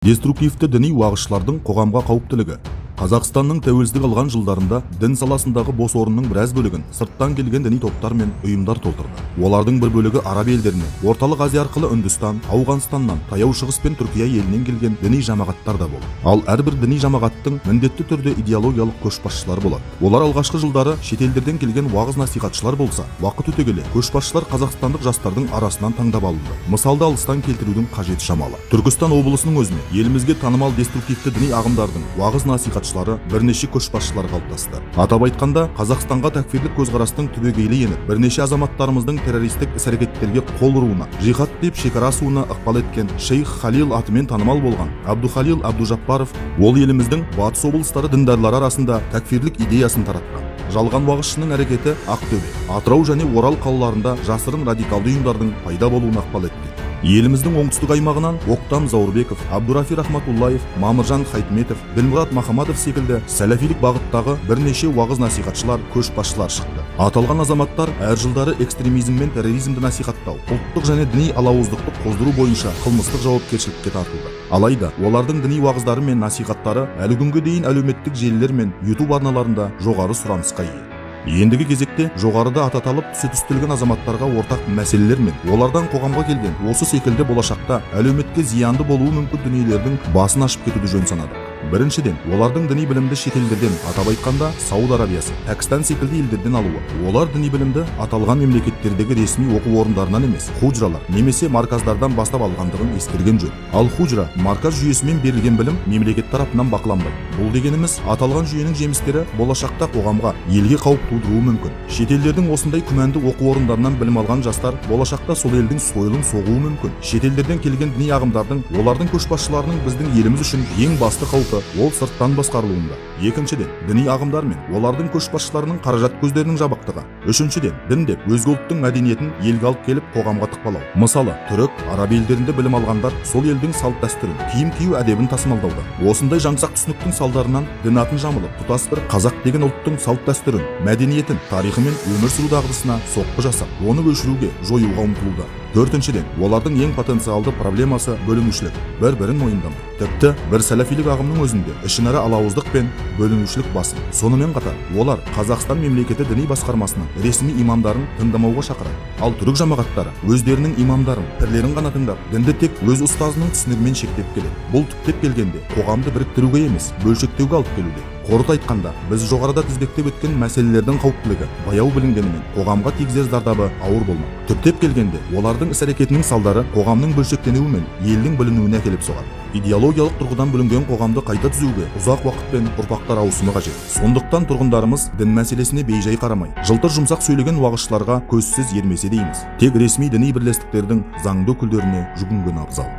Деструктивті діни уағызшылардың қоғамға қауіптілігі. Қазақстанның тәуелсіздік алған жылдарында дін саласындағы бос орынның біраз бөлігін сырттан келген діни топтар мен ұйымдар толтырды. Олардың бір бөлігі Араб елдерінен, Орталық Азия арқылы Үндістан, Ауғанстаннан, Таяу Шығыс пен Түркия елінен келген діни жамағаттар да болды. Ал әрбір діни жамағаттың міндетті түрде идеологиялық көшбасшылар болады. Олар алғашқы жылдары шетелдерден келген уағыз насихатшылар болса, уақыт өте келе көшбасшылар қазақстандық жастардың арасынан таңдап алынды. Мысалды алыстан келтірудің қажеті шамалы. Түркістан облысының өзіне елімізге танымал деструктивті діни ағымдардың уағыз насихатшылары бірнеше көшбасшылар қалыптасты. Атап айтқанда, Қазақстанға тәкфирлік көзқарастың түбегейлі еніп, бірнеше азаматтарымыздың террористік іс-әрекеттерге қол ұруына, жихад деп шекара асуына ықпал еткен Шейх Халил атымен танымал болған Абдухалил Абдужаппаров, ол еліміздің батыс облыстары діндарлары арасында тәкфирлік идеясын таратқан. Жалған уағызшының әрекеті Ақтөбе, Атырау және Орал қалаларында жасырын радикалды ұйымдардың пайда болуына ықпал еткен. Еліміздің оңтүстік аймағынан Оқтам Заурбеков, Абдурафи Рахматуллаев, Мамыржан Хайтметов, Ділмұрат Махамадов секілді сәләфилік бағыттағы бірнеше уағыз насихатшылар, көшбасшылар шықты. Аталған азаматтар әр жылдары экстремизм мен терроризмді насихаттау, ұлттық және діни алауыздықты қоздыру бойынша қылмыстық жауапкершілікке тартылды. Алайда, олардың діни уағыздары мен насихаттары әлі күнге дейін әлеуметтік желілер мен YouTube арналарында жоғары сұранысқа ие. Ендігі кезекте жоғарыда ататалып түсі түстілген азаматтарға ортақ мәселелер мен олардан қоғамға келген осы секілді болашақта әлеуметке зиянды болуы мүмкін дүниелердің басын ашып кетуді жөн санадық. Біріншіден, олардың діни білімді шетелдерден, атап айтқанда Сауд Арабиясы, Пәкістан секілді елдерден алуы. Олар діни білімді аталған мемлекеттердегі ресми оқу орындарынан емес, худжралар немесе марказдардан бастап алғандығын ескерген жөн. Ал худжра марказ жүйесімен берілген білім мемлекет тарапынан бақыланбайды. Бұл дегеніміз, аталған жүйенің жемістері болашақта қоғамға, елге қауіп тудыруы мүмкін. Шетелдердің осындай күмәнді оқу орындарынан білім алған жастар болашақта сол елдің сойылын соғуы мүмкін. Шетелдерден келген діни ағымдардың, олардың көшбасшыларының біздің еліміз үшін ең басты қауіпі ол сырттан басқарылуында. Екіншіден, діни ағымдар мен олардың көшбасшыларының қаражат көздерінің жабықтығы. Үшіншіден, дін деп өзге ұлттың мәдениетін елге алып келіп қоғамға тықпалау. Мысалы, түрік, араб елдерінде білім алғандар сол елдің салт дәстүрін, киім кию әдебін тасымалдауда. Осындай жаңсақ түсініктің салдарынан дін атын жамылып, тұтас бір қазақ деген ұлттың салт дәстүрін, мәдениетін, тарихы мен өмір сүру дағдысына соққы жасап, оны өшіруге, жоюға ұмтылуда. Төртіншіден, олардың ең потенциалды проблемасы бөлінушілік, бір-бірін мойындамау. Тіпті бір сәләфилік ағымның өзінде ішінара алауыздық пен бөлінушілік басым. Сонымен қатар, олар Қазақстан мемлекеті діни басқармасының ресми имамдарын тыңдамауға шақырады. Ал түрік жамағаттары өздерінің имамдарын, пірлерін ғана тыңдап, дінді тек өз ұстазының түсінігімен шектеп келеді. Бұл түптеп келгенде қоғамды біріктіруге емес, бөлшектеуге алып келуде. Қорыта айтқанда, біз жоғарыда тізбектеп өткен мәселелердің қауіптілігі баяу білінгенімен қоғамға тигізер зардабы ауыр болмақ. Түптеп келгенде, олардың іс-әрекетінің салдары қоғамның бөлшектенуі мен елдің білінуіне әкеліп соғады. Идеологиялық тұрғыдан бүлінген қоғамды қайта түзуге ұзақ уақыт пен ұрпақтар ауысымы қажет. Сондықтан тұрғындарымыз дін мәселесіне бейжай қарамай, жылтыр жұмсақ сөйлеген уағызшыларға көзсіз ермесе дейміз. Тек ресми діни бірлестіктердің заңды өкілдеріне жүгінген абзал.